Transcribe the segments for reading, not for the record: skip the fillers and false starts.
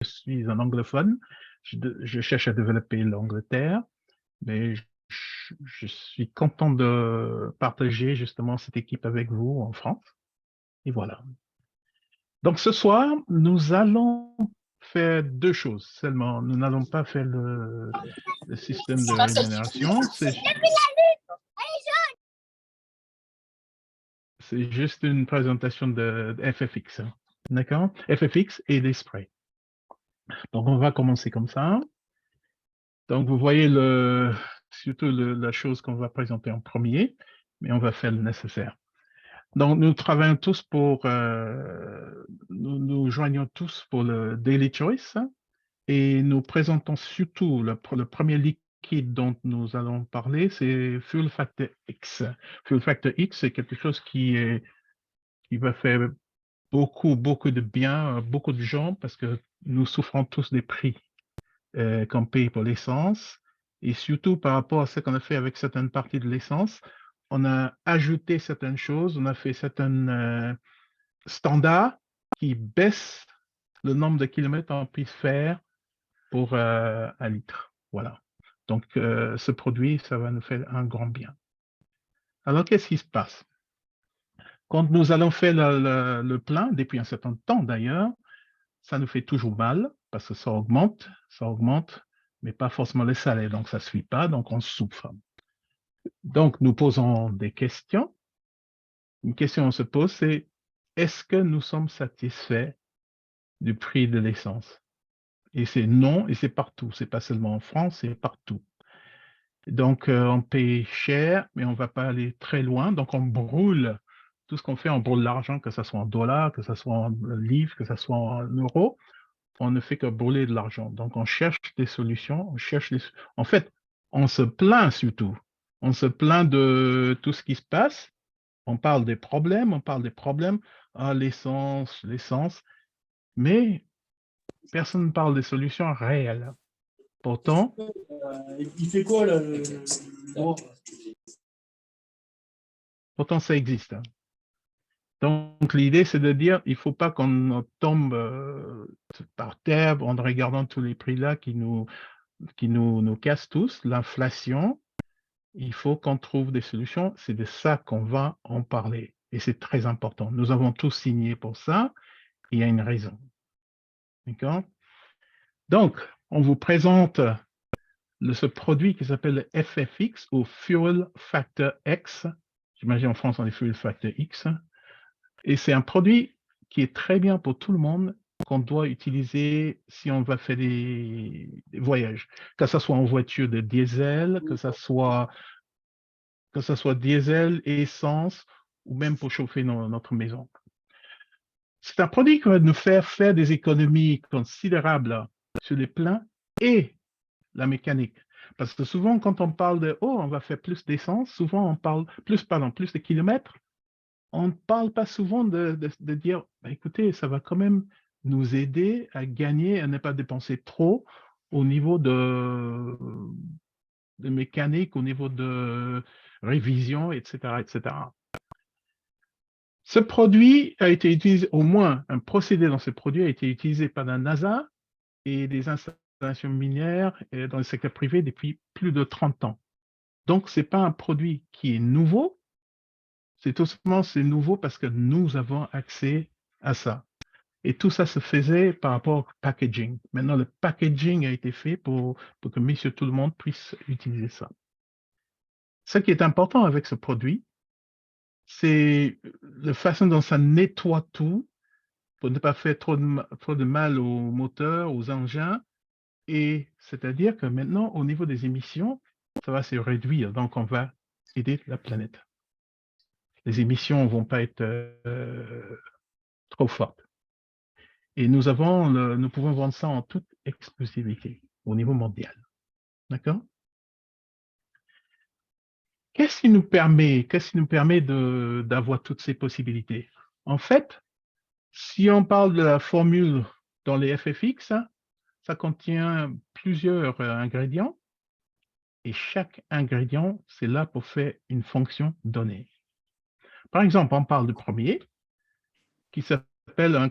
suis un anglophone, je cherche à développer l'Angleterre, mais je suis content de partager justement cette équipe avec vous en France. Et voilà. Donc ce soir, nous allons faire deux choses seulement. Nous n'allons pas faire le système de rémunération. C'est juste une présentation de FFX. Hein. D'accord? FFX et les sprays. Donc on va commencer comme ça. Donc vous voyez surtout la chose qu'on va présenter en premier, mais on va faire le nécessaire. Donc, nous travaillons tous nous joignons tous pour le Daily Choice et nous présentons surtout le premier liquide dont nous allons parler, c'est Fuel Factor X. Fuel Factor X, c'est quelque chose qui va faire beaucoup de bien à beaucoup de gens parce que nous souffrons tous des prix qu'on paye pour l'essence et surtout par rapport à ce qu'on a fait avec certaines parties de l'essence, on a ajouté certaines choses, on a fait certaines standard qui baisse le nombre de kilomètres qu'on puisse faire pour un litre. Voilà. Donc, ce produit, ça va nous faire un grand bien. Alors, qu'est-ce qui se passe? Quand nous allons faire le plein, depuis un certain temps d'ailleurs, ça nous fait toujours mal parce que ça augmente, mais pas forcément le salaire. Donc, ça ne suit pas, donc on souffre. Donc, nous posons des questions. Une question qu'on se pose, c'est est-ce que nous sommes satisfaits du prix de l'essence? Et c'est non, et c'est partout. C'est pas seulement en France, c'est partout. Donc, on paye cher, mais on va pas aller très loin. Donc, on brûle tout ce qu'on fait, on brûle l'argent, que ce soit en dollars, que ce soit en livres, que ce soit en euros. On ne fait que brûler de l'argent. Donc, on cherche des solutions. En fait, on se plaint surtout. On se plaint de tout ce qui se passe. On parle des problèmes, Ah, l'essence. Mais personne ne parle des solutions réelles. Pourtant, il fait quoi le pourtant ça existe. Hein. Donc l'idée, c'est de dire, il ne faut pas qu'on tombe par terre en regardant tous les prix là nous cassent tous, l'inflation. Il faut qu'on trouve des solutions. C'est de ça qu'on va en parler. Et c'est très important. Nous avons tous signé pour ça. Il y a une raison. D'accord? Donc, on vous présente ce produit qui s'appelle le FFX ou Fuel Factor X. J'imagine en France, on dit Fuel Factor X. Et c'est un produit qui est très bien pour tout le monde qu'on doit utiliser si on va faire des voyages. Que ce soit en voiture de diesel, que ce soit diesel, essence, ou même pour chauffer notre maison. C'est un produit qui va nous faire des économies considérables sur les pleins et la mécanique. Parce que souvent, quand on parle on va faire plus d'essence, souvent on parle plus de kilomètres. On ne parle pas souvent de dire, bah, écoutez, ça va quand même nous aider à gagner, à ne pas dépenser trop au niveau de mécanique, au niveau de révision, etc., etc. Ce produit a été utilisé, au moins un procédé dans ce produit a été utilisé par la NASA et des installations minières dans le secteur privé depuis plus de 30 ans. Donc, ce n'est pas un produit qui est nouveau, c'est tout simplement c'est nouveau parce que nous avons accès à ça. Et tout ça se faisait par rapport au packaging. Maintenant, le packaging a été fait pour que monsieur tout le monde puisse utiliser ça. Ce qui est important avec ce produit, c'est la façon dont ça nettoie tout pour ne pas faire trop de mal aux moteurs, aux engins. Et c'est-à-dire que maintenant, au niveau des émissions, ça va se réduire. Donc, on va aider la planète. Les émissions ne vont pas être trop fortes. Et nous pouvons vendre ça en toute exclusivité au niveau mondial. D'accord? Qu'est-ce qui nous permet d'avoir toutes ces possibilités? En fait, si on parle de la formule dans les FFX, ça contient plusieurs ingrédients et chaque ingrédient, c'est là pour faire une fonction donnée. Par exemple, on parle du premier qui s'appelle s'appelle un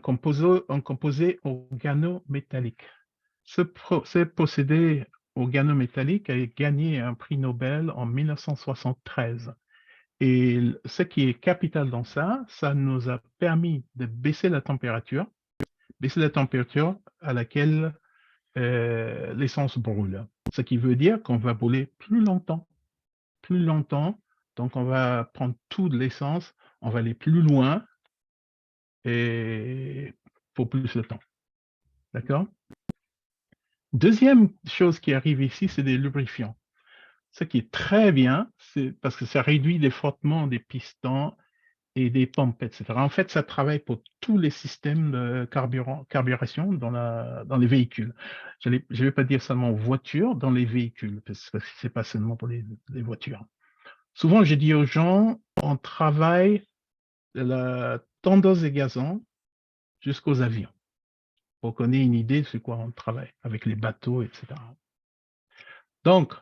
composé organométallique. Ce procédé organométallique a gagné un prix Nobel en 1973. Et ce qui est capital dans ça, ça nous a permis de baisser la température à laquelle l'essence brûle. Ce qui veut dire qu'on va brûler plus longtemps, plus longtemps. Donc, on va prendre toute l'essence, on va aller plus loin et pour plus de temps. D'accord? Deuxième chose qui arrive ici, c'est des lubrifiants. Ce qui est très bien, c'est parce que ça réduit les frottements des pistons et des pompes, etc. En fait, ça travaille pour tous les systèmes de carburation dans les véhicules. Je ne vais pas dire seulement voitures, dans les véhicules, parce que ce n'est pas seulement pour les voitures. Souvent, je dis aux gens, on travaille de la tondeuse et gazon jusqu'aux avions, pour qu'on ait une idée de ce quoi on travaille, avec les bateaux, etc. Donc,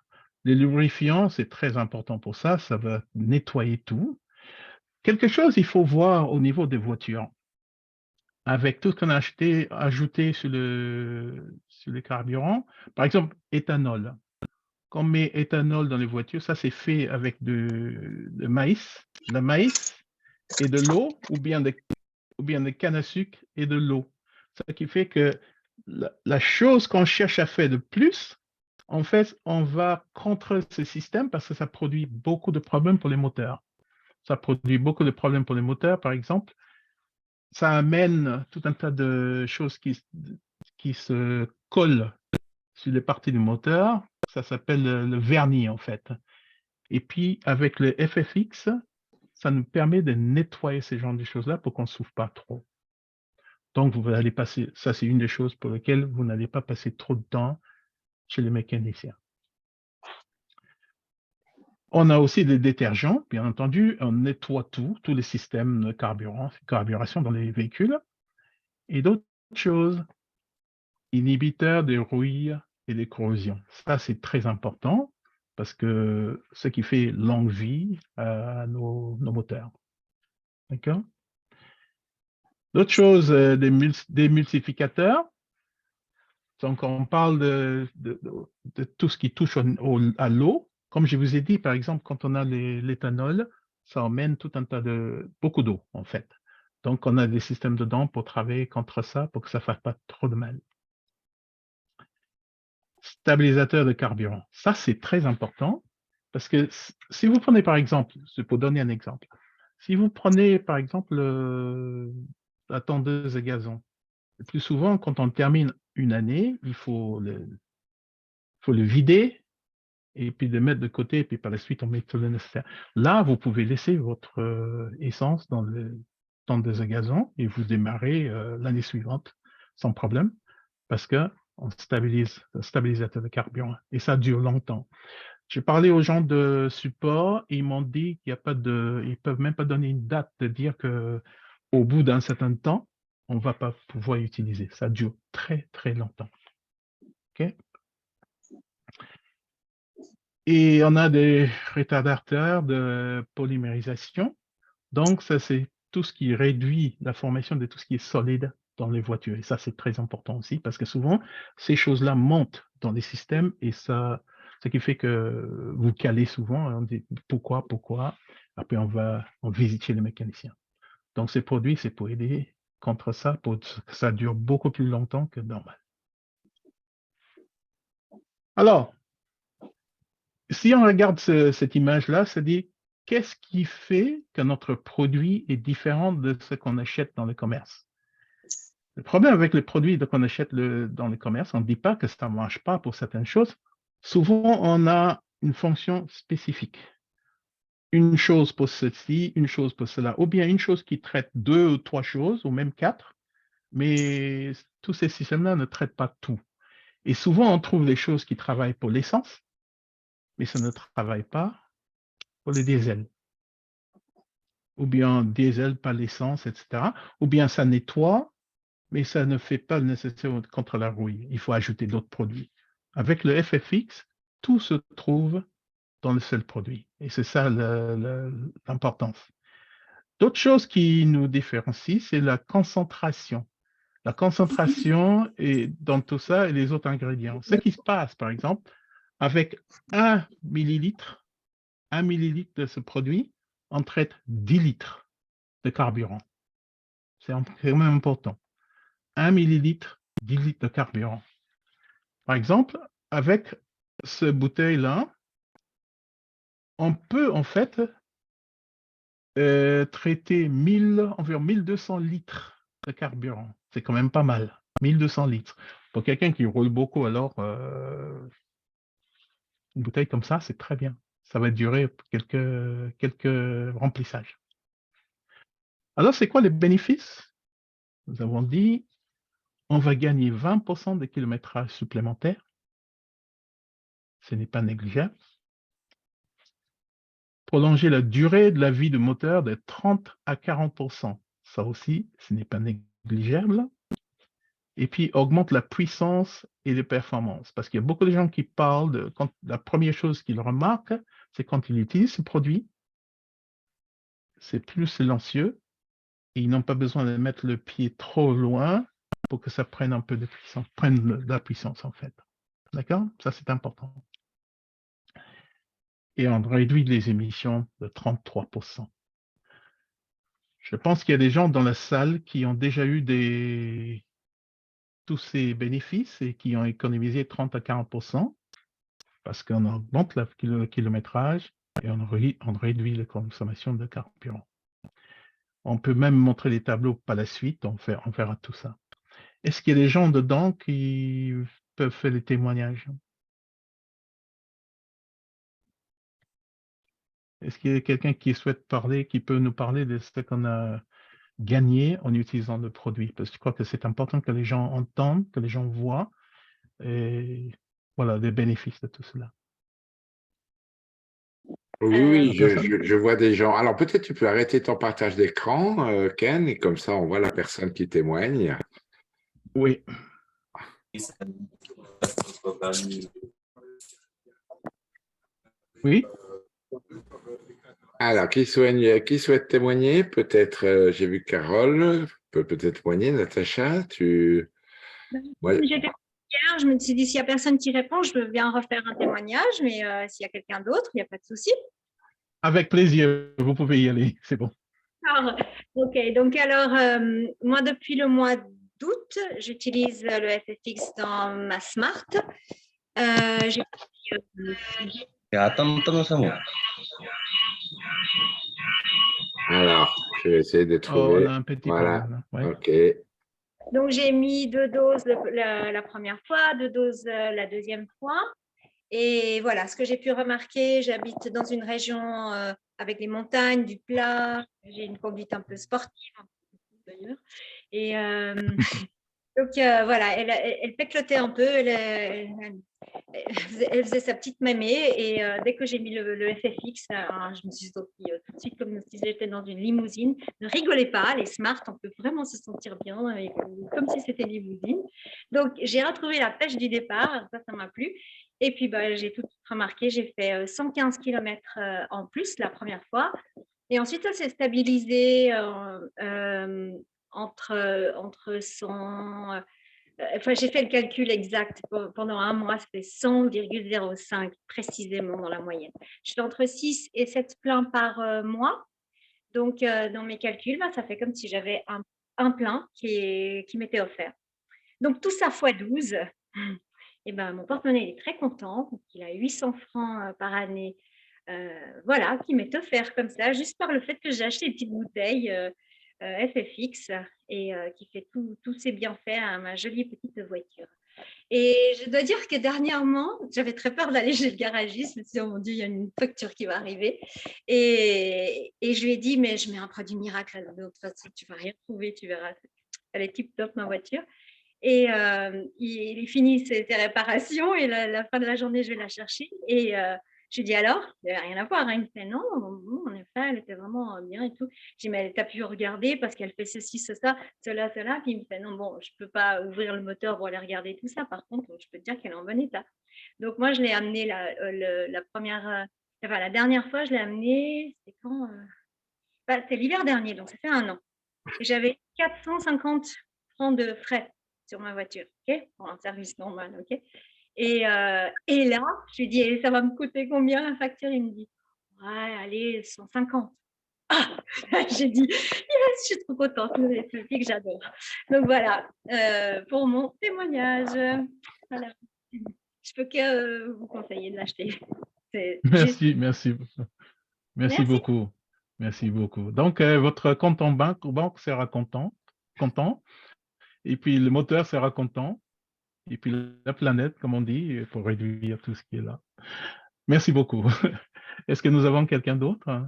les lubrifiants, c'est très important pour ça, ça va nettoyer tout. Quelque chose, il faut voir au niveau des voitures. Avec tout ce qu'on a ajouté sur le carburant, par exemple, éthanol. Quand on met éthanol dans les voitures, ça c'est fait avec de maïs, le maïs et de l'eau, ou bien de canne à sucre et de l'eau. Ce qui fait que la chose qu'on cherche à faire de plus, en fait, on va contre ce système parce que ça produit beaucoup de problèmes pour les moteurs. Ça produit beaucoup de problèmes pour les moteurs, par exemple. Ça amène tout un tas de choses qui se collent sur les parties du moteur. Ça s'appelle le vernis, en fait. Et puis, avec le FFX, ça nous permet de nettoyer ces genres de choses-là pour qu'on ne souffre pas trop. Donc, vous allez passer, ça c'est une des choses pour lesquelles vous n'allez pas passer trop de temps chez les mécaniciens. On a aussi des détergents, bien entendu, on nettoie tous les systèmes de carburation dans les véhicules. Et d'autres choses, inhibiteurs des rouilles et des corrosions. Ça, c'est très important parce que ce qui fait longue vie à nos moteurs. D'accord? D'autres choses, des multiplicateurs. Donc, on parle de tout ce qui touche à l'eau. Comme je vous ai dit, par exemple, quand on a l'éthanol, ça emmène tout un tas beaucoup d'eau, en fait. Donc, on a des systèmes dedans pour travailler contre ça, pour que ça ne fasse pas trop de mal. Stabilisateur de carburant. Ça, c'est très important parce que si vous prenez, par exemple, c'est pour donner un exemple, si vous prenez, par exemple, la tondeuse à gazon, le plus souvent, quand on termine une année, il faut le vider et puis le mettre de côté, et puis par la suite, on met tout le nécessaire. Là, vous pouvez laisser votre essence dans le tondeuse à gazon et vous démarrez l'année suivante sans problème parce que on stabilise le stabilisateur de carburant et ça dure longtemps. J'ai parlé aux gens de support et ils m'ont dit qu'il n'y a pas ils peuvent même pas donner une date de dire que au bout d'un certain temps, on va pas pouvoir utiliser. Ça dure très, très longtemps. OK? Et on a des retardateurs de polymérisation. Donc, ça, c'est tout ce qui réduit la formation de tout ce qui est solide dans les voitures. Et ça, c'est très important aussi parce que souvent, ces choses-là montent dans les systèmes et ça, ce qui fait que vous calez souvent. On dit pourquoi? Après, on visite chez les mécaniciens. Donc, ces produits, c'est pour aider contre ça, pour que ça dure beaucoup plus longtemps que normal. Alors, si on regarde cette image-là, ça dit qu'est-ce qui fait que notre produit est différent de ce qu'on achète dans le commerce? Le problème avec les produits qu'on achète dans le commerce, on ne dit pas que ça ne marche pas pour certaines choses. Souvent, on a une fonction spécifique. Une chose pour ceci, une chose pour cela, ou bien une chose qui traite 2 ou 3 choses, ou même 4, mais tous ces systèmes-là ne traitent pas tout. Et souvent, on trouve les choses qui travaillent pour l'essence, mais ça ne travaille pas pour le diesel. Ou bien diesel, pas l'essence, etc. Ou bien ça nettoie, mais ça ne fait pas le nécessaire contre la rouille. Il faut ajouter d'autres produits. Avec le FFX, tout se trouve dans le seul produit. Et c'est ça l'importance. D'autres choses qui nous différencient, c'est la concentration. La concentration est dans tout ça et les autres ingrédients. Ce qui se passe, par exemple, avec 1 millilitre, 1 millilitre de ce produit, on traite 10 litres de carburant. C'est quand même important. 1 millilitre, 10 litres de carburant. Par exemple, avec ce bouteille-là, on peut en fait traiter environ 1200 litres de carburant. C'est quand même pas mal. 1200 litres. Pour quelqu'un qui roule beaucoup, alors une bouteille comme ça, c'est très bien. Ça va durer quelques remplissages. Alors, c'est quoi les bénéfices? Nous avons dit, on va gagner 20% de kilométrage supplémentaire. Ce n'est pas négligeable. Prolonger la durée de la vie du moteur de 30 à 40%. Ça aussi, ce n'est pas négligeable. Et puis, augmente la puissance et les performances. Parce qu'il y a beaucoup de gens qui parlent la première chose qu'ils remarquent, c'est quand ils utilisent ce produit, c'est plus silencieux et ils n'ont pas besoin de mettre le pied trop loin pour que ça prenne un peu de puissance, prenne de la puissance en fait. D'accord? Ça, c'est important. Et on réduit les émissions de 33%. Je pense qu'il y a des gens dans la salle qui ont déjà eu tous ces bénéfices et qui ont économisé 30 à 40% parce qu'on augmente le kilométrage et on réduit la consommation de carburant. On peut même montrer les tableaux par la suite, on verra tout ça. Est-ce qu'il y a des gens dedans qui peuvent faire des témoignages? Est-ce qu'il y a quelqu'un qui souhaite parler, qui peut nous parler de ce qu'on a gagné en utilisant le produit? Parce que je crois que c'est important que les gens entendent, que les gens voient, et voilà, les bénéfices de tout cela. Oui, oui, Personne? je vois des gens. Alors peut-être tu peux arrêter ton partage d'écran, Ken, et comme ça on voit la personne qui témoigne. Oui. Oui? Alors, qui souhaite témoigner? Peut-être, j'ai vu Carole, peut-être témoigner. Natacha, Ouais. J'étais hier, je me suis dit, s'il n'y a personne qui répond, je veux bien refaire un témoignage, mais s'il y a quelqu'un d'autre, il n'y a pas de souci. Avec plaisir, vous pouvez y aller, c'est bon. Alors, ok, donc alors, moi, depuis le mois d'août, j'utilise le FFX dans ma Smart. J'ai Alors, je vais essayer de Oh, on trouver. a un petit Voilà, problème. Ouais. ok. Donc, j'ai mis 2 doses la première fois, 2 doses la deuxième fois. Et voilà, ce que j'ai pu remarquer, j'habite dans une région avec des montagnes, du plat. J'ai une conduite un peu sportive, d'ailleurs. Et donc, voilà, elle péclotait un peu. Elle faisait sa petite mémé. Et dès que j'ai mis le FFX, je me suis sentie tout de suite comme si j'étais dans une limousine. Ne rigolez pas, les Smart, on peut vraiment se sentir bien, comme si c'était une limousine. Donc, j'ai retrouvé la pêche du départ. Ça m'a plu. Et puis, bah, j'ai tout de suite remarqué, j'ai fait 115 km en plus la première fois. Et ensuite, ça s'est stabilisé entre 100. Enfin, j'ai fait le calcul exact. Pendant un mois, c'était 100,05 précisément dans la moyenne. Je fais entre 6 et 7 pleins par mois. Donc, dans mes calculs, bah, ça fait comme si j'avais un plein qui m'était offert. Donc, tout ça fois 12. Et ben, mon porte-monnaie est très content. Il a 800 francs par année. Voilà, qui m'est offert comme ça, juste par le fait que j'ai acheté une petite bouteille FFX et qui fait tous ses bienfaits à ma jolie petite voiture. Et je dois dire que dernièrement, j'avais très peur d'aller chez le garagiste. Je me suis dit, oh mon Dieu, il y a une facture qui va arriver. Et je lui ai dit, mais je mets un produit miracle. De toute façon, tu ne vas rien trouver, tu verras. Elle est tip top, ma voiture. Et il finit ses réparations et la fin de la journée, je vais la chercher. Et je lui dis alors, il n'y avait rien à voir. Hein. Il me fait non, en effet, elle était vraiment bien et tout. Je dis mais t'as pu regarder parce qu'elle fait ceci, cela. Puis il me fait non, bon, je ne peux pas ouvrir le moteur pour aller regarder tout ça. Par contre, je peux te dire qu'elle est en bon état. Donc moi, je l'ai amené la dernière fois, je l'ai amené, c'était quand Bah, c'est l'hiver dernier, donc ça fait 1 an. Et j'avais 450 francs de frais sur ma voiture, ok, pour un service normal, ok. Et là, je lui dis, et ça va me coûter combien la facture? Il me dit, ouais, allez, 150. Ah, j'ai dit, yes, je suis trop contente, c'est une fille que j'adore. Donc voilà, pour mon témoignage. Voilà. Je peux que vous conseiller de l'acheter. Merci, merci, merci Merci. beaucoup. Merci beaucoup. Donc, votre compte en banque sera content, et puis le moteur sera content, et puis la planète, comme on dit, pour réduire tout ce qui est là. Merci beaucoup. Est-ce que nous avons quelqu'un d'autre?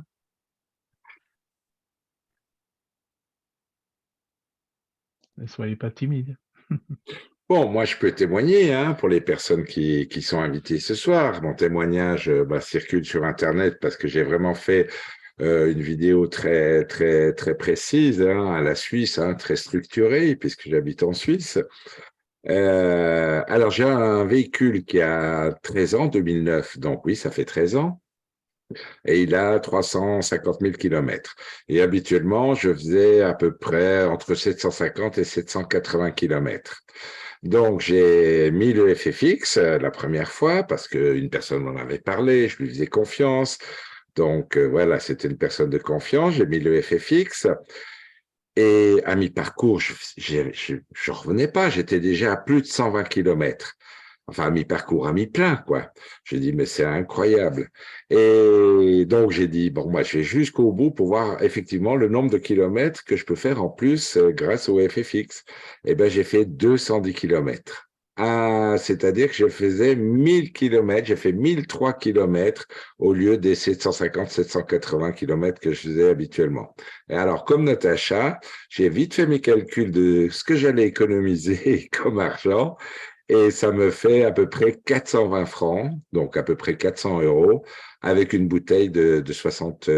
Ne soyez pas timide. Bon, moi, je peux témoigner hein, pour les personnes qui sont invitées ce soir. Mon témoignage circule sur Internet parce que j'ai vraiment fait une vidéo très, très, très précise hein, à la Suisse, hein, très structurée, puisque j'habite en Suisse. Alors, j'ai un véhicule qui a 13 ans, 2009, donc oui, ça fait 13 ans. Et il a 350 000 kilomètres. Et habituellement, je faisais à peu près entre 750 et 780 kilomètres. Donc, j'ai mis le FFX la première fois parce qu'une personne m'en avait parlé, je lui faisais confiance. Donc, voilà, c'était une personne de confiance. J'ai mis le FFX et à mi-parcours, je revenais pas. J'étais déjà à plus de 120 kilomètres. Enfin, à mi-parcours, à mi-plein, quoi. J'ai dit, mais c'est incroyable. Et donc, j'ai dit, bon, moi, je vais jusqu'au bout pour voir effectivement le nombre de kilomètres que je peux faire en plus grâce au FFX. Eh ben, j'ai fait 210 kilomètres. Ah, c'est-à-dire que je faisais 1000 kilomètres, j'ai fait 1003 kilomètres au lieu des 750, 780 kilomètres que je faisais habituellement. Et alors, comme Natacha, j'ai vite fait mes calculs de ce que j'allais économiser comme argent et ça me fait à peu près 420 francs, donc à peu près 400 euros, avec une bouteille de 60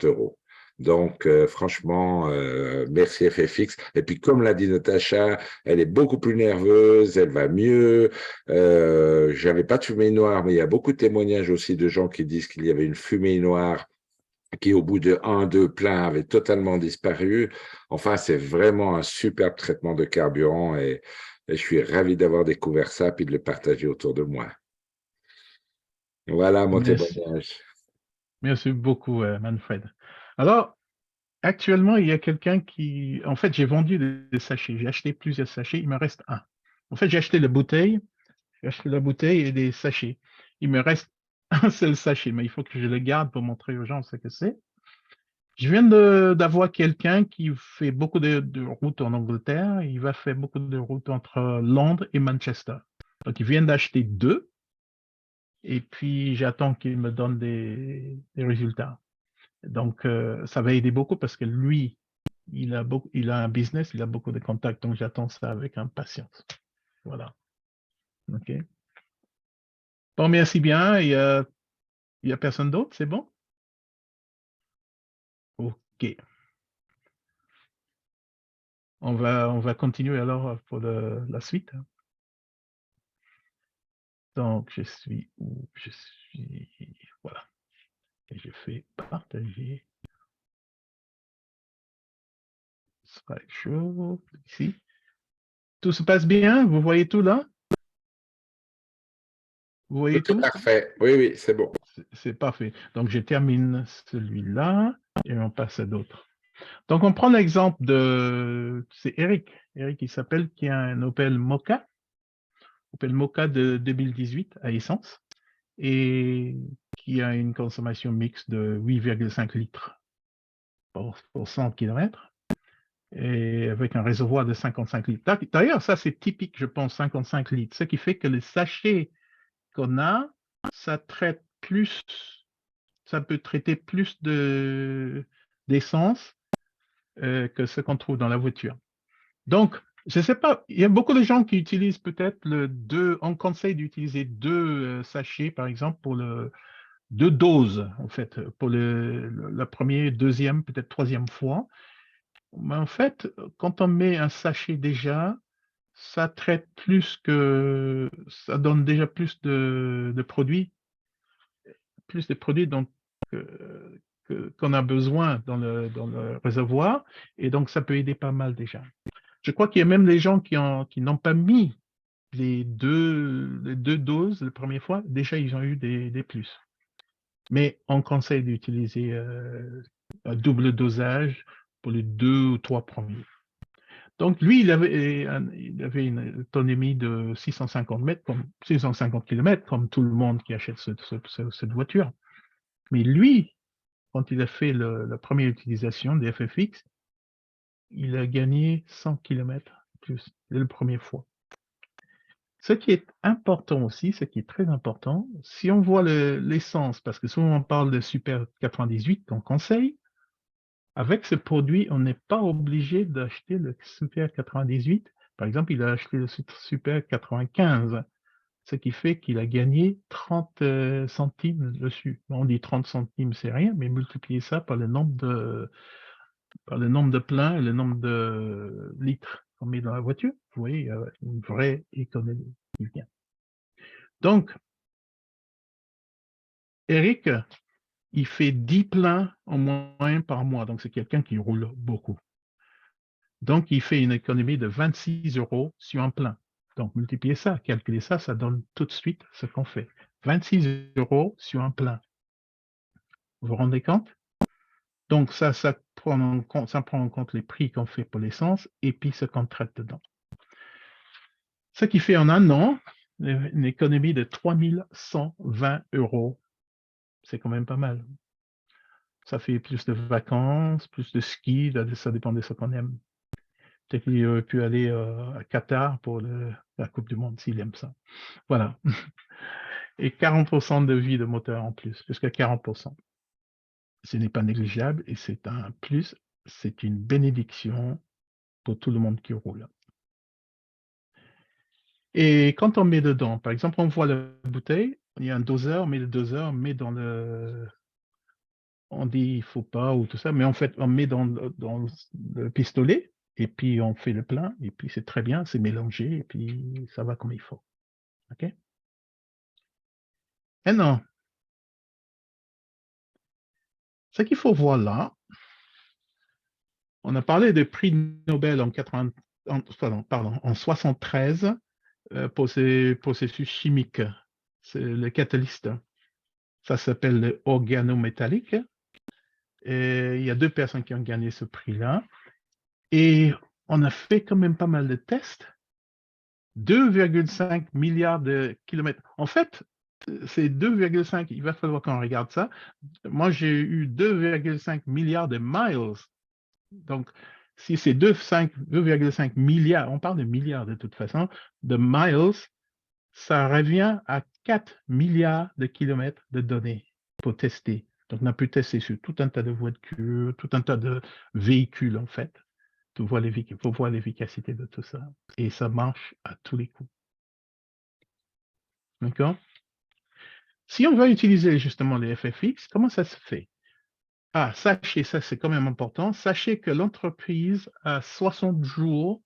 euros. Donc, franchement, merci FFX. Et puis, comme l'a dit Natacha, elle est beaucoup plus nerveuse, elle va mieux. J'avais pas de fumée noire, mais il y a beaucoup de témoignages aussi de gens qui disent qu'il y avait une fumée noire qui, au bout de 1, 2 pleins, avait totalement disparu. Enfin, c'est vraiment un superbe traitement de carburant et je suis ravi d'avoir découvert ça puis de le partager autour de moi. Voilà mon Merci, témoignage. merci beaucoup, Manfred. Alors, actuellement, il y a quelqu'un qui... En fait, j'ai vendu des sachets. J'ai acheté plusieurs sachets. Il me reste un. En fait, j'ai acheté la bouteille et des sachets. Il me reste un seul sachet, mais il faut que je le garde pour montrer aux gens ce que c'est. Je viens d'avoir quelqu'un qui fait beaucoup de routes en Angleterre. Il va faire beaucoup de routes entre Londres et Manchester. Donc, il vient d'acheter 2 et puis j'attends qu'il me donne des résultats. Donc, ça va aider beaucoup parce que lui, il a un business, il a beaucoup de contacts, donc j'attends ça avec impatience. Voilà. OK. Bon, merci bien. Il y a personne d'autre, c'est bon? OK. On va continuer alors pour la suite. Donc, je suis où? Je suis. Voilà. Et je fais partager slideshow ici. Tout se passe bien? Vous voyez tout là? Vous voyez Tout est tout? parfait. Oui, oui, c'est bon. C'est parfait. Donc, je termine celui-là et on passe à d'autres. Donc, on prend l'exemple de... C'est Eric. Eric, il s'appelle, qui a un Opel Mokka de 2018 à essence et qui a une consommation mixte de 8,5 litres pour 100 km et avec un réservoir de 55 litres. D'ailleurs, ça, c'est typique, je pense, 55 litres. Ce qui fait que les sachets qu'on a, ça traite plus, ça peut traiter plus d'essence que ce qu'on trouve dans la voiture. Donc, je ne sais pas, il y a beaucoup de gens qui utilisent peut-être on conseille d'utiliser 2 sachets, par exemple, pour 2 doses, en fait, pour la première, deuxième, peut-être troisième fois. Mais en fait, quand on met un sachet déjà, ça traite ça donne déjà plus de produits donc, qu'on a besoin dans le réservoir, et donc ça peut aider pas mal déjà. Je crois qu'il y a même des gens qui n'ont pas mis les deux doses la première fois, déjà ils ont eu des plus. Mais on conseille d'utiliser un double dosage pour les 2 ou 3 premiers. Donc lui, il avait une autonomie de 650 km, comme tout le monde qui achète cette voiture. Mais lui, quand il a fait la première utilisation des FFX, il a gagné 100 km plus dès la première fois. Ce qui est important aussi, ce qui est très important, si on voit l'essence, parce que souvent on parle de Super 98 qu'on conseille, avec ce produit, on n'est pas obligé d'acheter le Super 98. Par exemple, il a acheté le Super 95, ce qui fait qu'il a gagné 30 centimes dessus. On dit 30 centimes, c'est rien, mais multipliez ça par le nombre de pleins et le nombre de litres qu'on met dans la voiture. Vous voyez, il y a une vraie économie qui vient. Donc, Eric, il fait 10 pleins en moins par mois. Donc, c'est quelqu'un qui roule beaucoup. Donc, il fait une économie de 26 € sur un plein. Donc, multipliez ça, calculez ça, ça donne tout de suite ce qu'on fait. 26 € sur un plein. Vous vous rendez compte? Donc, ça prend en compte les prix qu'on fait pour l'essence et puis ce qu'on traite dedans. Ce qui fait en un an une économie de 3 120 €. C'est quand même pas mal. Ça fait plus de vacances, plus de ski, ça dépend de ce qu'on aime. Peut-être qu'il aurait pu aller à Qatar pour la Coupe du Monde s'il aime ça. Voilà. Et 40% de vie de moteur en plus, jusqu'à 40%. Ce n'est pas négligeable et c'est un plus, c'est une bénédiction pour tout le monde qui roule. Et quand on met dedans, par exemple, on voit la bouteille, il y a un doseur, mais le doseur met dans le... On dit il ne faut pas ou tout ça, mais en fait, on met dans le pistolet et puis on fait le plein et puis c'est très bien, c'est mélangé et puis ça va comme il faut. OK? Maintenant, ce qu'il faut voir là, on a parlé de prix Nobel en 73 pour ces processus chimiques. C'est le catalyste. Ça s'appelle le organométallique. Et il y a 2 personnes qui ont gagné ce prix-là. Et on a fait quand même pas mal de tests. 2,5 milliards de kilomètres. En fait, c'est 2,5, il va falloir qu'on regarde ça. Moi, j'ai eu 2,5 milliards de miles. Donc, si c'est 2,5 milliards, on parle de milliards de toute façon, de miles, ça revient à 4 milliards de kilomètres de données pour tester. Donc, on a pu tester sur tout un tas de voitures, tout un tas de véhicules, en fait. Il faut voir l'efficacité de tout ça. Et ça marche à tous les coups. D'accord? Si on va utiliser justement les FFX, comment ça se fait? Ah, sachez, ça c'est quand même important, sachez que l'entreprise a 60 jours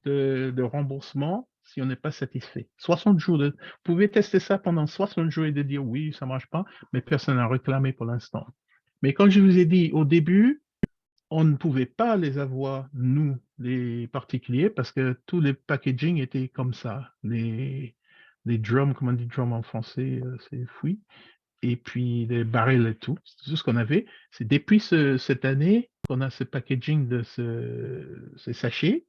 de remboursement si on n'est pas satisfait. 60 jours vous pouvez tester ça pendant 60 jours et de dire oui, ça ne marche pas, mais personne n'a réclamé pour l'instant. Mais comme je vous ai dit au début, on ne pouvait pas les avoir, nous, les particuliers, parce que tous les packaging étaient comme ça. Les drums, comment on dit drum en français, c'est fouille. Et puis les barils et tout, c'est tout ce qu'on avait. C'est depuis cette année qu'on a ce packaging de ces sachets,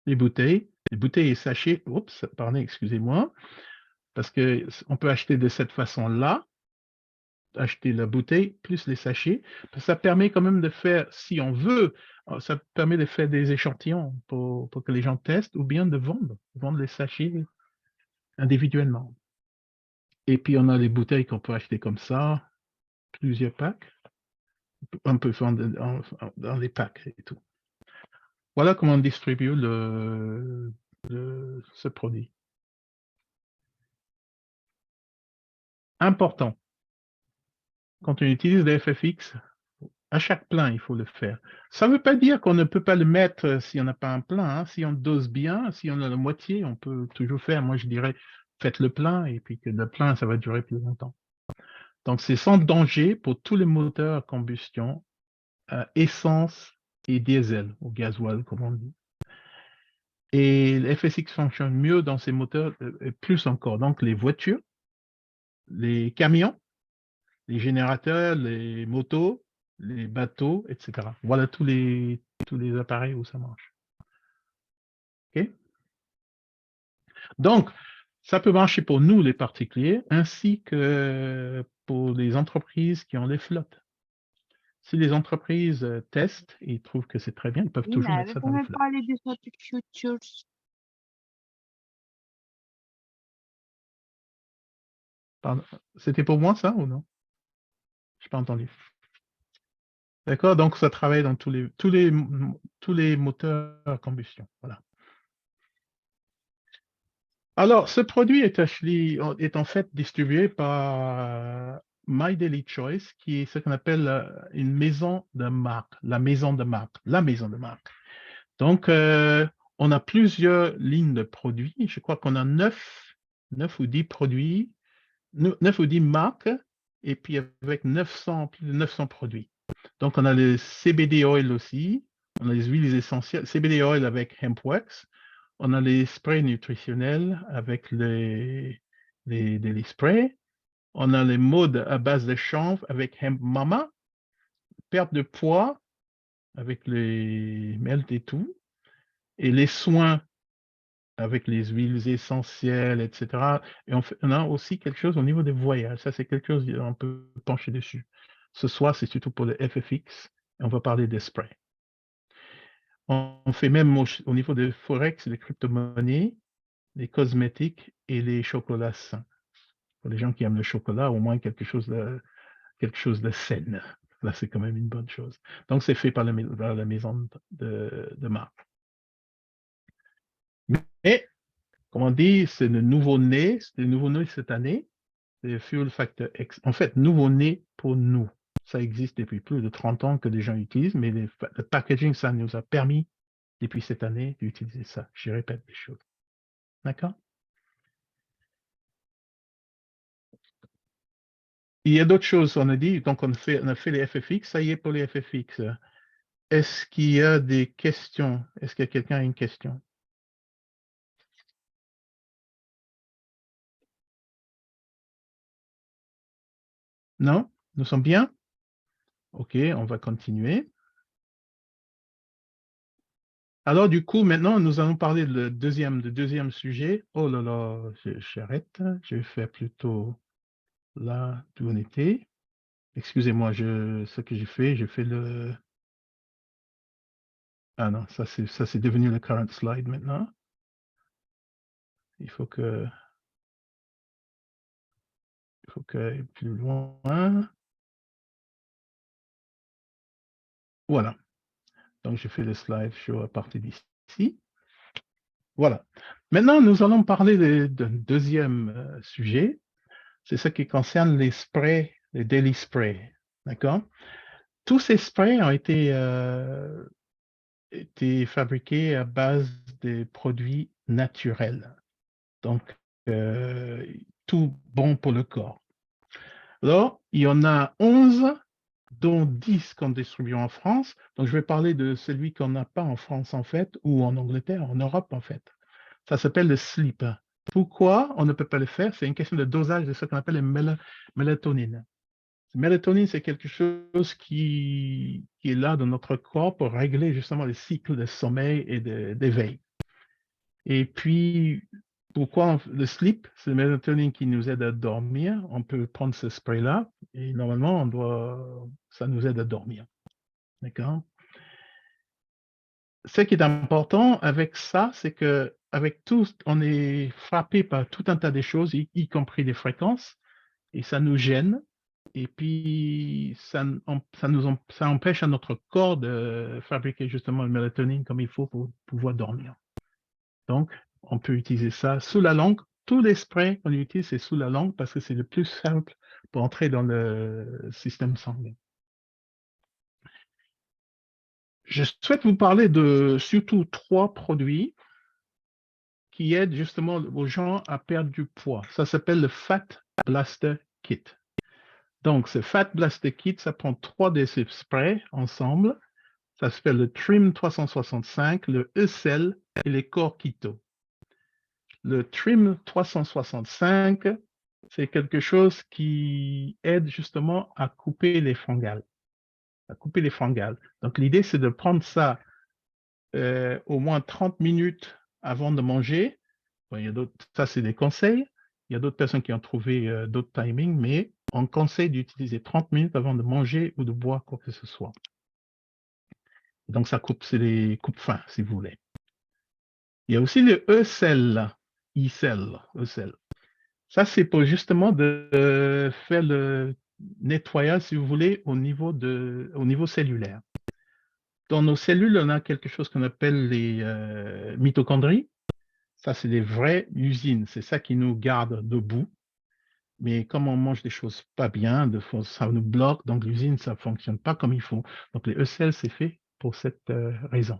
les bouteilles et sachets. Oups, pardon, excusez-moi, parce qu'on peut acheter de cette façon-là, acheter la bouteille plus les sachets. Ça permet quand même de faire, si on veut, ça permet de faire des échantillons pour que les gens testent ou bien de vendre les sachets individuellement. Et puis on a les bouteilles qu'on peut acheter comme ça, plusieurs packs. On peut vendre dans les packs et tout. Voilà comment on distribue ce produit. Important. Quand on utilise les FFX, à chaque plein, il faut le faire. Ça ne veut pas dire qu'on ne peut pas le mettre si on n'a pas un plein. Hein. Si on dose bien, si on a la moitié, on peut toujours faire. Moi, je dirais, faites le plein et puis que le plein, ça va durer plus longtemps. Donc, c'est sans danger pour tous les moteurs à combustion, essence et diesel, ou gasoil, comme on dit. Et le FSX fonctionne mieux dans ces moteurs, et plus encore. Donc, les voitures, les camions, les générateurs, les motos, les bateaux, etc. Voilà tous les appareils où ça marche. OK? Donc, ça peut marcher pour nous, les particuliers, ainsi que pour les entreprises qui ont des flottes. Si les entreprises testent et ils trouvent que c'est très bien, ils peuvent toujours mettre ça dans les Vous flottes. parler de Static Futures. Pardon. C'était pour moi, ça, ou non? Je n'ai pas entendu. D'accord? Donc, ça travaille dans tous les moteurs à combustion. Voilà. Alors, ce produit est en fait distribué par My Daily Choice, qui est ce qu'on appelle une maison de marque, la maison de marque. Donc, on a plusieurs lignes de produits. Je crois qu'on a 9 ou 10 produits, 9 ou 10 marques, et puis avec plus de 900 produits. Donc, on a le CBD oil aussi, on a les huiles essentielles, CBD oil avec HempWax, on a les sprays nutritionnels avec les sprays, on a les modes à base de chanvre avec Hemp Mama, perte de poids avec les melt et tout, et les soins avec les huiles essentielles, etc. Et on a aussi quelque chose au niveau des voyages. Ça, c'est quelque chose qu'on peut pencher dessus. Ce soir, c'est surtout pour le FFX, et on va parler des sprays. On fait même au niveau des Forex, les crypto-monnaies, les cosmétiques et les chocolats sains. Pour les gens qui aiment le chocolat, au moins quelque chose de saine. Là, c'est quand même une bonne chose. Donc, c'est fait par la maison de marque. Mais, comme on dit, c'est le nouveau-né cette année, c'est Fuel Factor X. En fait, nouveau-né pour nous. Ça existe depuis plus de 30 ans que des gens utilisent, mais le packaging, ça nous a permis, depuis cette année, d'utiliser ça. Je répète les choses. D'accord? Il y a d'autres choses, on a dit, donc on a fait les FFX, ça y est pour les FFX. Est-ce qu'il y a des questions? Est-ce que quelqu'un a une question? Non? Nous sommes bien? OK, on va continuer. Alors, du coup, maintenant, nous allons parler du deuxième sujet. Oh là là, j'arrête. Je vais faire plutôt là d'où on était. Excusez-moi, ce que j'ai fait le... Ah non, ça c'est devenu le current slide maintenant. Il faut que plus loin. Voilà. Donc, je fais le slide show à partir d'ici. Voilà. Maintenant, nous allons parler d'un deuxième sujet. C'est ce qui concerne les sprays, les daily sprays. D'accord? Tous ces sprays ont été fabriqués à base des produits naturels. Donc, tout bon pour le corps. Alors, il y en a 11, dont 10 qu'on distribue en France. Donc, je vais parler de celui qu'on n'a pas en France, en fait, ou en Angleterre, en Europe, en fait. Ça s'appelle le sleep. Pourquoi on ne peut pas le faire? C'est une question de dosage de ce qu'on appelle la mélatonine. La mélatonine, c'est quelque chose qui est là dans notre corps pour régler justement les cycles de sommeil et d'éveil. Et puis, pourquoi le sleep, c'est la mélatonine qui nous aide à dormir. On peut prendre ce spray-là et normalement, ça nous aide à dormir. D'accord? Ce qui est important avec ça, c'est que avec tout, on est frappé par tout un tas de choses, y compris des fréquences, et ça nous gêne. Et puis, ça empêche à notre corps de fabriquer justement le mélatonine comme il faut pour pouvoir dormir. Donc, on peut utiliser ça sous la langue. Tous les sprays qu'on utilise, c'est sous la langue parce que c'est le plus simple pour entrer dans le système sanguin. Je souhaite vous parler de surtout 3 produits qui aident justement aux gens à perdre du poids. Ça s'appelle le Fat Blaster Kit. Donc, ce Fat Blaster Kit, ça prend 3 de ces sprays ensemble. Ça s'appelle le Trim 365, le E-Cell et les Core Keto. Le Trim 365, c'est quelque chose qui aide justement à couper les fringales. Donc, l'idée, c'est de prendre ça au moins 30 minutes avant de manger. Bon, ça, c'est des conseils. Il y a d'autres personnes qui ont trouvé d'autres timings, mais on conseille d'utiliser 30 minutes avant de manger ou de boire quoi que ce soit. Donc, c'est les coupes-fins, si vous voulez. Il y a aussi le E-Cell. E-Cell. Ça, c'est pour justement de faire le nettoyage, si vous voulez, au niveau cellulaire. Dans nos cellules, on a quelque chose qu'on appelle les mitochondries. Ça, c'est des vraies usines. C'est ça qui nous garde debout. Mais comme on mange des choses pas bien, ça nous bloque. Donc, l'usine, ça ne fonctionne pas comme il faut. Donc, les E-cells, c'est fait pour cette raison.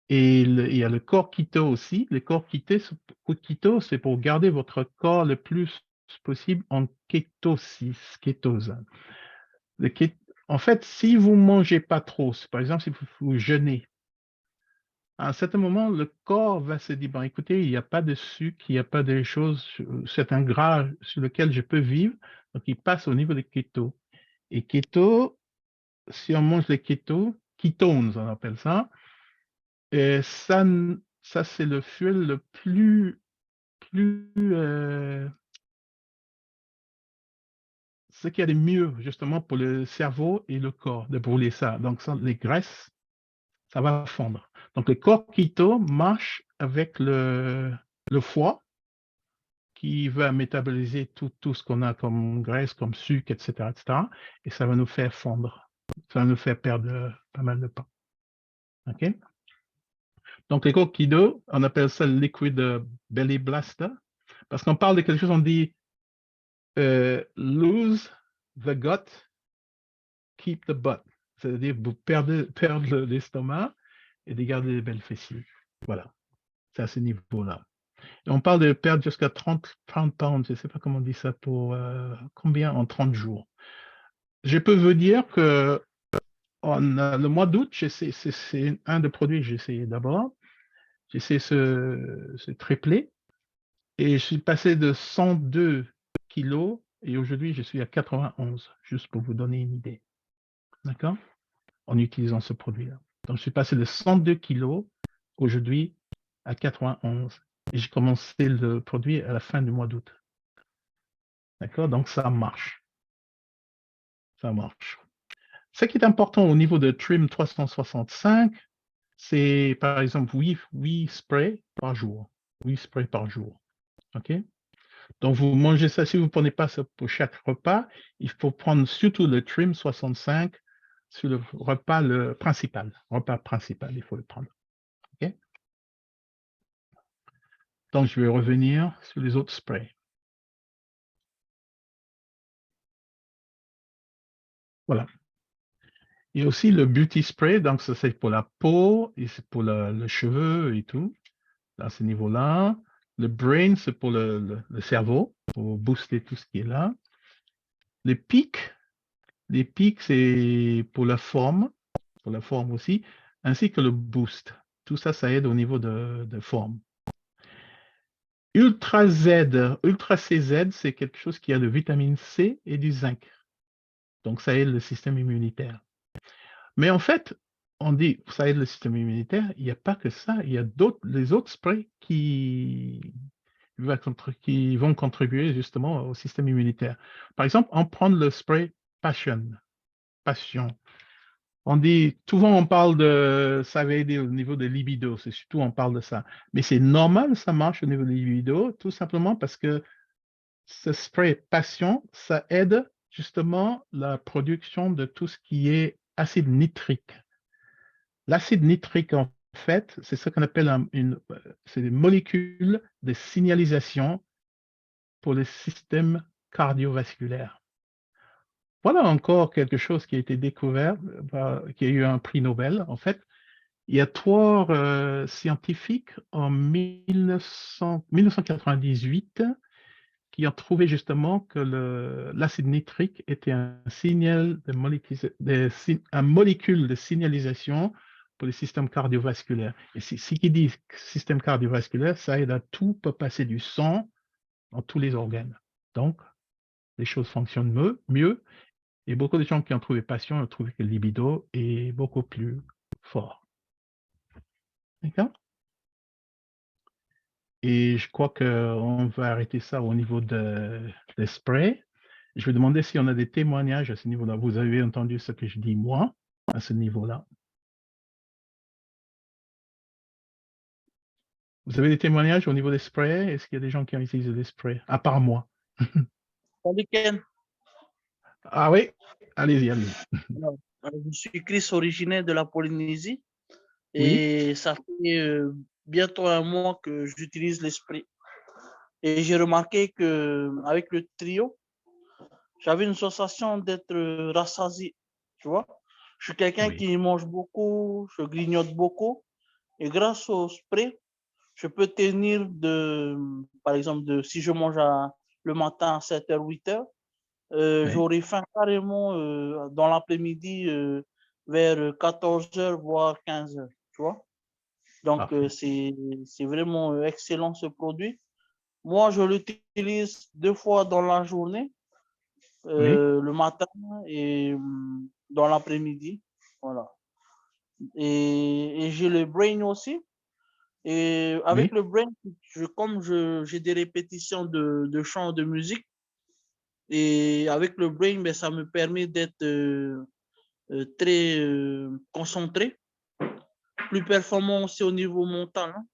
Et il y a le corps keto aussi. Le corps keto, c'est pour garder votre corps le plus possible en kétose. En fait, si vous ne mangez pas trop, par exemple, si vous jeûnez, à un certain moment, le corps va se dire, bon, écoutez, il n'y a pas de sucre, il n'y a pas de choses, c'est un gras sur lequel je peux vivre. Donc, il passe au niveau des kétos. Et kéto, si on mange les ketones, on appelle ça, et ça c'est le fuel le plus ce qu'il y a de mieux, justement, pour le cerveau et le corps, de brûler ça. Donc, les graisses, ça va fondre. Donc, le corps keto marche avec le foie qui va métaboliser tout ce qu'on a comme graisse, comme sucre, etc., et ça va nous faire fondre. Ça va nous faire perdre pas mal de poids. OK? Donc, les corps keto, on appelle ça le liquid belly blaster, parce qu'on parle de quelque chose, on dit lose the gut, keep the butt. C'est-à-dire vous perdre l'estomac et de garder les belles fessiers. Voilà, c'est à ce niveau-là. On parle de perdre jusqu'à 30 pounds, je ne sais pas comment on dit ça, pour combien en 30 jours. Je peux vous dire que le mois d'août, c'est un des produits que j'ai essayé d'abord. J'ai essayé ce triplé et je suis passé de 102 kilos et aujourd'hui, je suis à 91, juste pour vous donner une idée. D'accord? En utilisant ce produit-là. Donc, je suis passé de 102 kilos aujourd'hui à 91. Et j'ai commencé le produit à la fin du mois d'août. D'accord? Donc, ça marche. Ça marche. Ce qui est important au niveau de Trim 365, c'est par exemple 8 sprays par jour. 8 sprays par jour. OK? Donc, vous mangez ça, si vous ne prenez pas ça pour chaque repas, il faut prendre surtout le Trim 65 sur le repas principal. Repas principal, il faut le prendre. OK? Donc, je vais revenir sur les autres sprays. Voilà. Il y a aussi le Beauty Spray, donc ça c'est pour la peau et c'est pour le cheveu et tout, à ce niveau-là. Le Brain, c'est pour le cerveau, pour booster tout ce qui est là. Les pics, c'est pour la forme aussi, ainsi que le Boost. Tout ça, ça aide au niveau de forme. Ultra CZ, c'est quelque chose qui a de vitamine C et du zinc. Donc, ça aide le système immunitaire. Mais en fait, on dit ça aide le système immunitaire, il n'y a pas que ça, il y a les autres sprays qui vont contribuer justement au système immunitaire. Par exemple, on prend le spray Passion. On dit, souvent on parle de, ça va aider au niveau de libido, c'est surtout on parle de ça. Mais c'est normal, ça marche au niveau de libido, tout simplement parce que ce spray Passion, ça aide justement la production de tout ce qui est acide nitrique. L'acide nitrique, en fait, c'est ce qu'on appelle c'est des molécules de signalisation pour le système cardiovasculaire. Voilà encore quelque chose qui a été découvert, qui a eu un prix Nobel. En fait, il y a 3 scientifiques en 1998 qui ont trouvé justement que l'acide nitrique était un signal un molécule de signalisation pour les systèmes cardiovasculaires. Et si qui dit système cardiovasculaire, ça aide à tout peut passer du sang dans tous les organes. Donc, les choses fonctionnent mieux. Et beaucoup de gens qui ont trouvé passion ont trouvé que le libido est beaucoup plus fort. D'accord? Et je crois qu'on va arrêter ça au niveau des sprays. Je vais demander si on a des témoignages à ce niveau-là. Vous avez entendu ce que je dis, moi, à ce niveau-là. Vous avez des témoignages au niveau des sprays? Est-ce qu'il y a des gens qui ont utilisé des sprays? À part moi. Salut Ken. Ah oui? Allez-y, allez-y. Alors, je suis Chris, originaire de la Polynésie. Oui. Et ça fait bientôt un mois que j'utilise l'esprit. Et j'ai remarqué qu'avec le trio, j'avais une sensation d'être rassasié. Tu vois? Je suis quelqu'un Oui. qui mange beaucoup, je grignote beaucoup. Et grâce au spray, je peux tenir par exemple, si je mange le matin à 7h, 8h, Oui. j'aurai faim carrément dans l'après-midi vers 14h, voire 15h. Tu vois? Donc, Parfait. c'est vraiment excellent ce produit. Moi, je l'utilise 2 fois dans la journée, Oui. le matin et dans l'après-midi. Voilà. Et j'ai le brain aussi. Et avec Oui. le brain, comme j'ai des répétitions de chants, de musique, et avec le brain, ben, ça me permet d'être très concentré, plus performant aussi au niveau mental. Hein.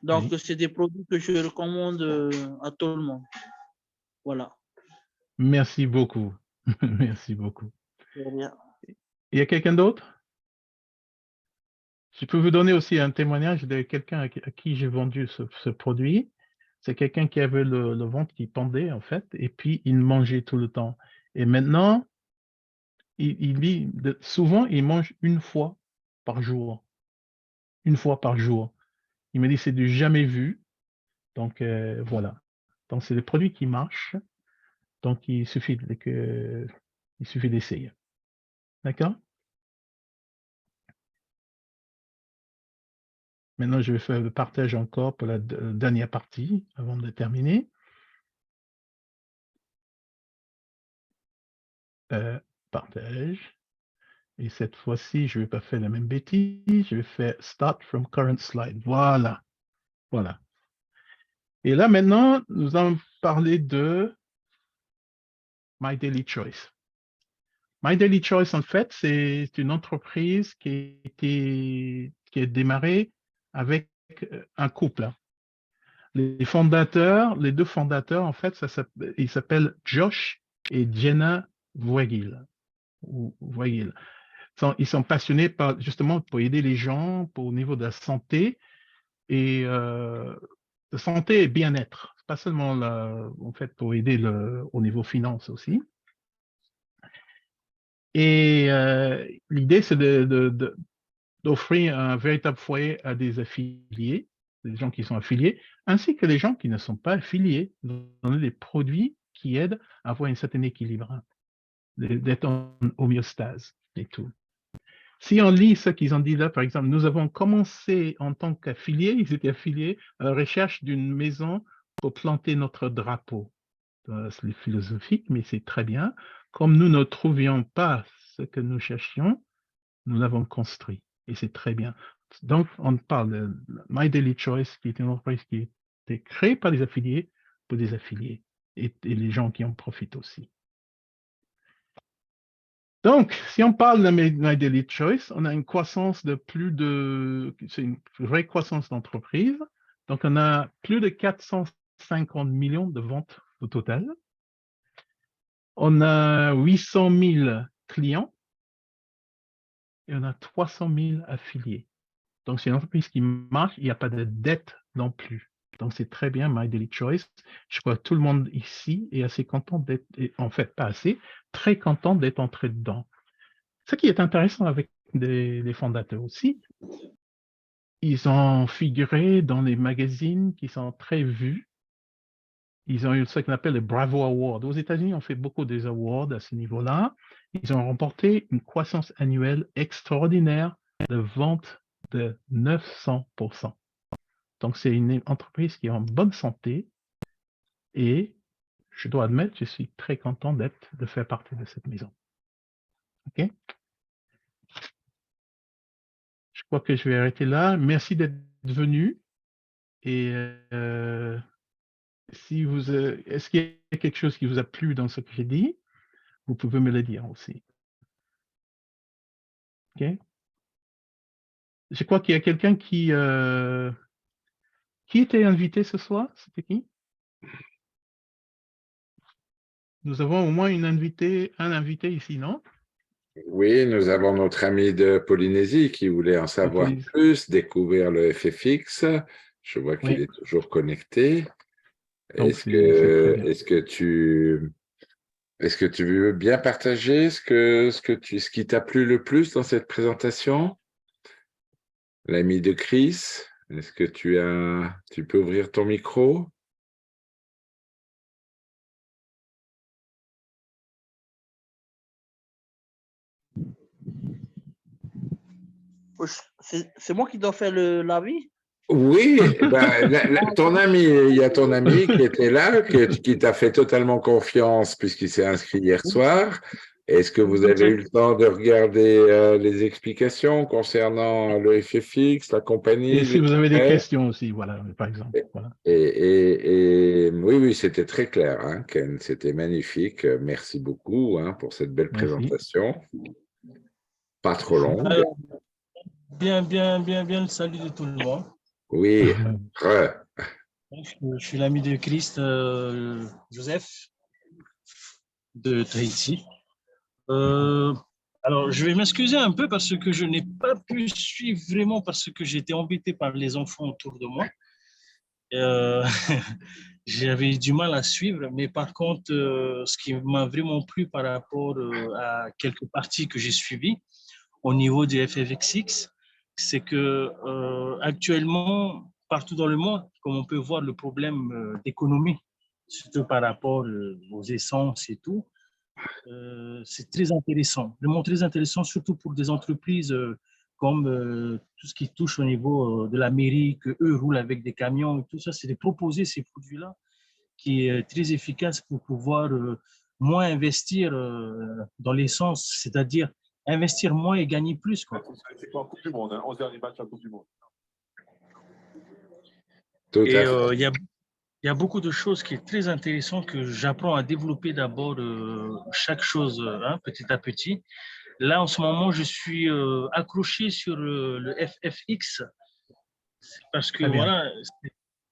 Donc, Oui. c'est des produits que je recommande à tout le monde. Voilà. Merci beaucoup. Merci beaucoup. De rien. Il y a quelqu'un d'autre? Je peux vous donner aussi un témoignage de quelqu'un à qui j'ai vendu ce produit. C'est quelqu'un qui avait le ventre qui pendait, en fait, et puis il mangeait tout le temps. Et maintenant, souvent, il mange une fois par jour. Une fois par jour. Il me dit, c'est du jamais vu. Donc, voilà. Donc, c'est des produits qui marchent. Donc, il suffit d'essayer. D'accord? Maintenant, je vais faire le partage encore pour la dernière partie avant de terminer. Partage. Et cette fois-ci, je ne vais pas faire la même bêtise. Je vais faire Start from current slide. Voilà. Voilà. Et là, maintenant, nous allons parler de My Daily Choice. My Daily Choice, en fait, c'est une entreprise qui est démarrée avec un couple. Les deux fondateurs, en fait, ils s'appellent Josh et Jenna Voigil. Ils sont passionnés justement pour aider les gens au niveau de la santé et de santé et bien-être. Pas seulement en fait pour aider au niveau finance aussi. Et l'idée, c'est d'offrir un véritable foyer à des affiliés, des gens qui sont affiliés, ainsi que les gens qui ne sont pas affiliés, donner des produits qui aident à avoir un certain équilibre, hein, d'être en homéostase et tout. Si on lit ce qu'ils ont dit là, par exemple, nous avons commencé en tant qu'affiliés, ils étaient affiliés à la recherche d'une maison pour planter notre drapeau. C'est philosophique, mais c'est très bien. Comme nous ne trouvions pas ce que nous cherchions, nous l'avons construit. Et c'est très bien. Donc, on parle de My Daily Choice, qui est une entreprise qui a été créée par les affiliés pour des affiliés et les gens qui en profitent aussi. Donc, si on parle de My Daily Choice, on a une croissance c'est une vraie croissance d'entreprise. Donc, on a plus de 450 millions de ventes au total. On a 800 000 clients et on a 300 000 affiliés. Donc, c'est une entreprise qui marche, il n'y a pas de dette non plus. Donc, c'est très bien, My Daily Choice. Je crois que tout le monde ici est assez content d'être, en fait, pas assez, très content d'être entré dedans. Ce qui est intéressant avec les fondateurs aussi, ils ont figuré dans les magazines qui sont très vus Ils ont eu ce qu'on appelle les Bravo Awards. Aux États-Unis, on fait beaucoup des awards à ce niveau-là. Ils ont remporté une croissance annuelle extraordinaire de vente de 900%. Donc, c'est une entreprise qui est en bonne santé et je dois admettre, je suis très content de faire partie de cette maison. OK? Je crois que je vais arrêter là. Merci d'être venu. Et si vous, est-ce qu'il y a quelque chose qui vous a plu dans ce que j'ai dit? Vous pouvez me le dire aussi. OK? Je crois qu'il y a quelqu'un qui était invité ce soir? C'était qui? Nous avons au moins un invité ici, non? Oui, nous avons notre ami de Polynésie qui voulait en savoir Polynésie. plus, découvrir le FFX. Je vois qu'il Oui. est toujours connecté. Donc, Est-ce c'est très que, bien. est-ce que tu veux bien partager ce qui t'a plu le plus dans cette présentation? L'ami de Chris, est-ce que tu peux ouvrir ton micro? C'est moi qui dois faire l'avis? Oui, ben, ton ami, il y a ton ami qui était là, qui t'a fait totalement confiance puisqu'il s'est inscrit hier soir. Est-ce que vous avez eu le temps de regarder les explications concernant le FFX, la compagnie, Et si les vous avez des frais? questions aussi, voilà, par exemple. Voilà. Et oui, oui, c'était très clair, hein, Ken, c'était magnifique. Merci beaucoup, hein, pour cette belle Merci. présentation. Pas trop Merci. longue. Alors, bien le salut de tout le monde. Oui, Je suis l'ami de Christ, Joseph, de Tahiti. Alors, je vais m'excuser un peu parce que je n'ai pas pu suivre vraiment parce que j'étais embêté par les enfants autour de moi. J'avais du mal à suivre, mais par contre, ce qui m'a vraiment plu par rapport à quelques parties que j'ai suivies au niveau du FFX, c'est que actuellement, partout dans le monde, comme on peut voir le problème d'économie, surtout par rapport aux essences et tout, c'est très intéressant. Vraiment très intéressant, surtout pour des entreprises comme tout ce qui touche au niveau de la mairie, que eux roulent avec des camions et tout ça, c'est de proposer ces produits-là qui est très efficace pour pouvoir moins investir dans l'essence, c'est-à-dire investir moins et gagner plus, quoi. C'est quoi en Coupe du Monde, hein, 11 derniers matchs en Coupe du Monde. tout Et à fait. il y a beaucoup de choses qui est très intéressant que j'apprends à développer d'abord chaque chose hein, petit à petit. Là, en ce moment, je suis accroché sur le FFX parce que Très bien. voilà,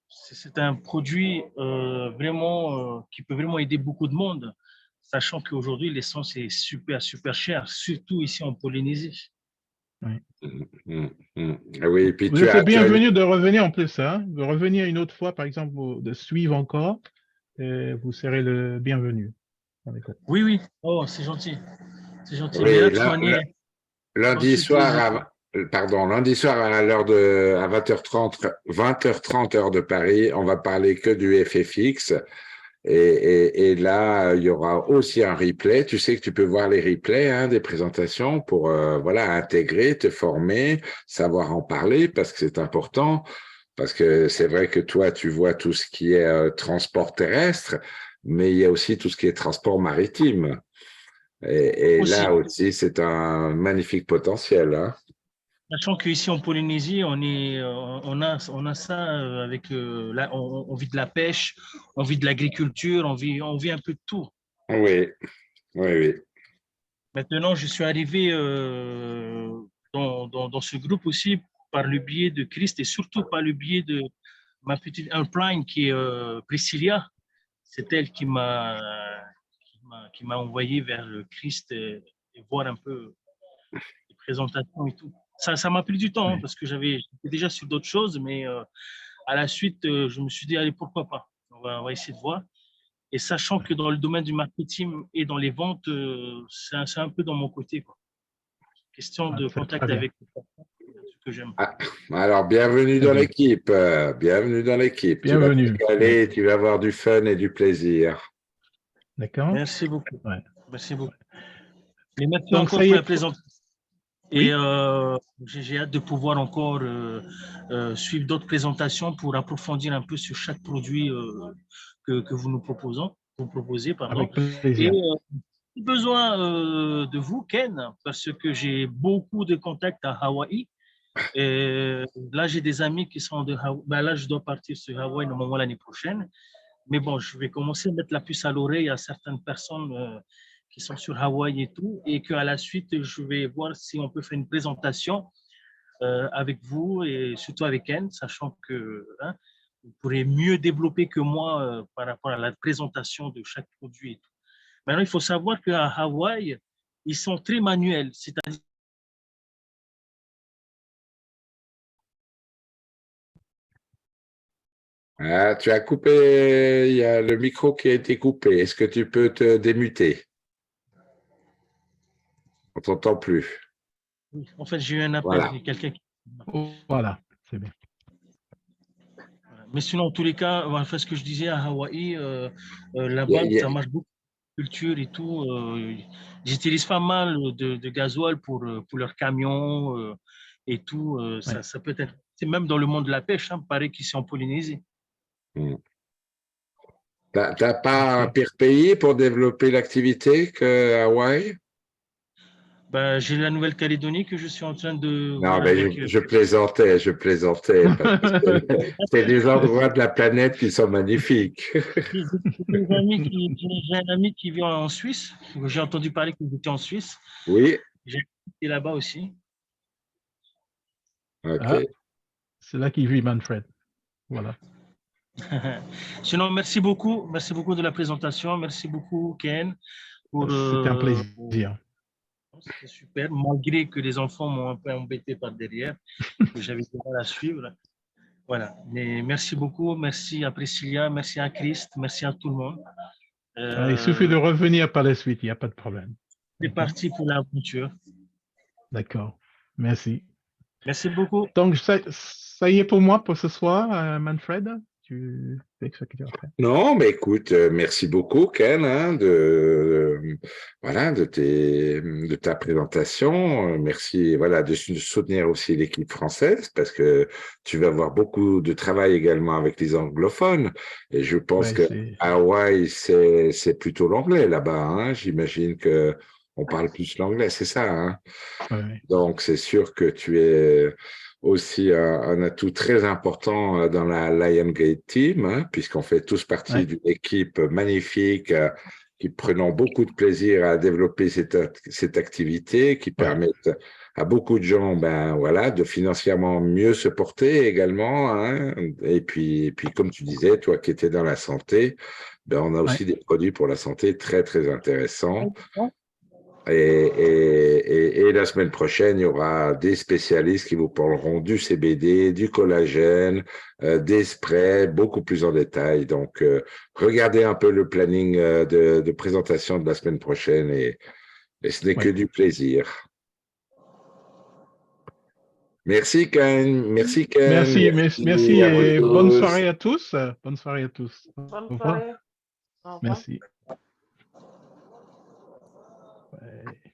c'est un produit vraiment qui peut vraiment aider beaucoup de monde, sachant qu'aujourd'hui, l'essence est super cher, surtout ici en Polynésie. Oui, et puis Vous êtes bienvenu de revenir en plus, hein, de revenir une autre fois, par exemple, de suivre encore. Vous serez le bienvenu. Oui. Oh, c'est gentil. C'est gentil. Mais oui, là, de toute manière, lundi ensuite, les... soir, lundi soir à à 20h30 heure de Paris, on va parler que du FFX. Et là, il y aura aussi un replay. Tu sais que tu peux voir les replays hein, des présentations pour voilà intégrer, te former, savoir en parler parce que c'est important. Parce que c'est vrai que toi, tu vois tout ce qui est transport terrestre, mais il y a aussi tout ce qui est transport maritime. Et aussi, là aussi, c'est un magnifique potentiel. Hein. sachant qu'ici en Polynésie, on a ça avec, on vit de la pêche, on vit de l'agriculture, on vit un peu de tout. Oui, oui. Maintenant, je suis arrivé dans ce groupe aussi par le biais de Christ et surtout par le biais de ma petite upline qui est Priscilla. C'est elle qui m'a envoyé vers le Christ et voir un peu les présentations et tout. Ça m'a pris du temps hein, parce que j'étais déjà sur d'autres choses, mais à la suite, je me suis dit, allez, pourquoi pas? On va essayer de voir. Et sachant que dans le domaine du marketing et dans les ventes, c'est un peu dans mon côté. Quoi. Question de C'est très contact bien. avec les personnes. que j'aime. Ah, alors, bienvenue dans bien. l'équipe. Bienvenue dans l'équipe. Tu vas Bienvenue. te régaler, tu vas avoir du fun et du plaisir. D'accord? Merci beaucoup. Ouais. Merci beaucoup. Et merci Donc, encore ça y pour est. la présentation. Oui. Et j'ai hâte de pouvoir encore suivre d'autres présentations pour approfondir un peu sur chaque produit que vous nous proposez. Pardon. Avec Et plaisir. j'ai besoin de vous, Ken, parce que j'ai beaucoup de contacts à Hawaï. Et là, j'ai des amis qui sont de Hawaï. Ben là, je dois partir sur Hawaï normalement l'année prochaine. Mais bon, je vais commencer à mettre la puce à l'oreille à certaines personnes qui sont sur Hawaï et tout, et qu'à la suite, je vais voir si on peut faire une présentation avec vous et surtout avec Anne, sachant que vous pourrez mieux développer que moi par rapport à la présentation de chaque produit et tout. Maintenant, il faut savoir qu'à Hawaï, ils sont très manuels, c'est-à-dire Ah, tu as coupé, il y a le micro qui a été coupé. Est-ce que tu peux te démuter? On ne t'entend plus. en fait, j'ai eu un appel, Voilà. il y a quelqu'un qui... Voilà, c'est bien. Mais sinon, en tous les cas, enfin, ce que je disais à Hawaï, là-bas, Il y a- ça marche beaucoup, culture et tout. Ils utilisent pas mal de gasoil pour leurs camions et tout. Ouais. Ça peut être, c'est même dans le monde de la pêche, hein, pareil qu'ici en Polynésie. T'as pas un Ok. pire pays pour développer l'activité que Hawaï? Ben, j'ai la Nouvelle-Calédonie que je suis en train de Non, voir mais avec. je plaisantais, parce que c'est des endroits de la planète qui sont magnifiques. J'ai un ami qui vit en Suisse. J'ai entendu parler qu'il était en Suisse. Oui, J'ai été là-bas aussi. ok. Ah, c'est là qu'il vit Manfred. Voilà. Sinon, merci beaucoup. Merci beaucoup de la présentation. Merci beaucoup, Ken. C'était un plaisir. C'était super, malgré que les enfants m'ont un peu embêté par derrière, que j'avais du mal à suivre. Voilà. Mais merci beaucoup. Merci à Priscilla. Merci à Christ. Merci à tout le monde. Il suffit de revenir par la suite, il n'y a pas de problème. C'est parti pour l'aventure. D'accord. Merci. Merci beaucoup. Donc, ça y est pour moi pour ce soir, Manfred. Tu fais ce que tu vas faire. Non, mais écoute, merci beaucoup, Ken, hein, voilà, de ta présentation. Merci, voilà, de soutenir aussi l'équipe française parce que tu vas avoir beaucoup de travail également avec les anglophones. Et je pense Ouais, que c'est- Hawaï, c'est plutôt l'anglais là-bas, hein. J'imagine que on parle plus l'anglais, c'est ça, hein. ouais. Donc, c'est sûr que tu es aussi un atout très important dans la Lion Gate Team, hein, puisqu'on fait tous partie Ouais. d'une équipe magnifique qui prenons beaucoup de plaisir à développer cette activité, qui Ouais. permettent à beaucoup de gens, ben voilà, de financièrement mieux se porter également, hein. Et puis, comme tu disais, toi qui étais dans la santé, ben on a aussi Ouais. des produits pour la santé très très intéressants. Et, la semaine prochaine, il y aura des spécialistes qui vous parleront du CBD, du collagène, des sprays, beaucoup plus en détail. Donc, regardez un peu le planning de présentation de la semaine prochaine et ce n'est que Ouais. du plaisir. Merci Ken, merci Ken, Merci, merci à vous et bonne tous. soirée à tous. Bonne soirée à tous. Au Bonne revoir. soirée. Au revoir. Merci. Ouais.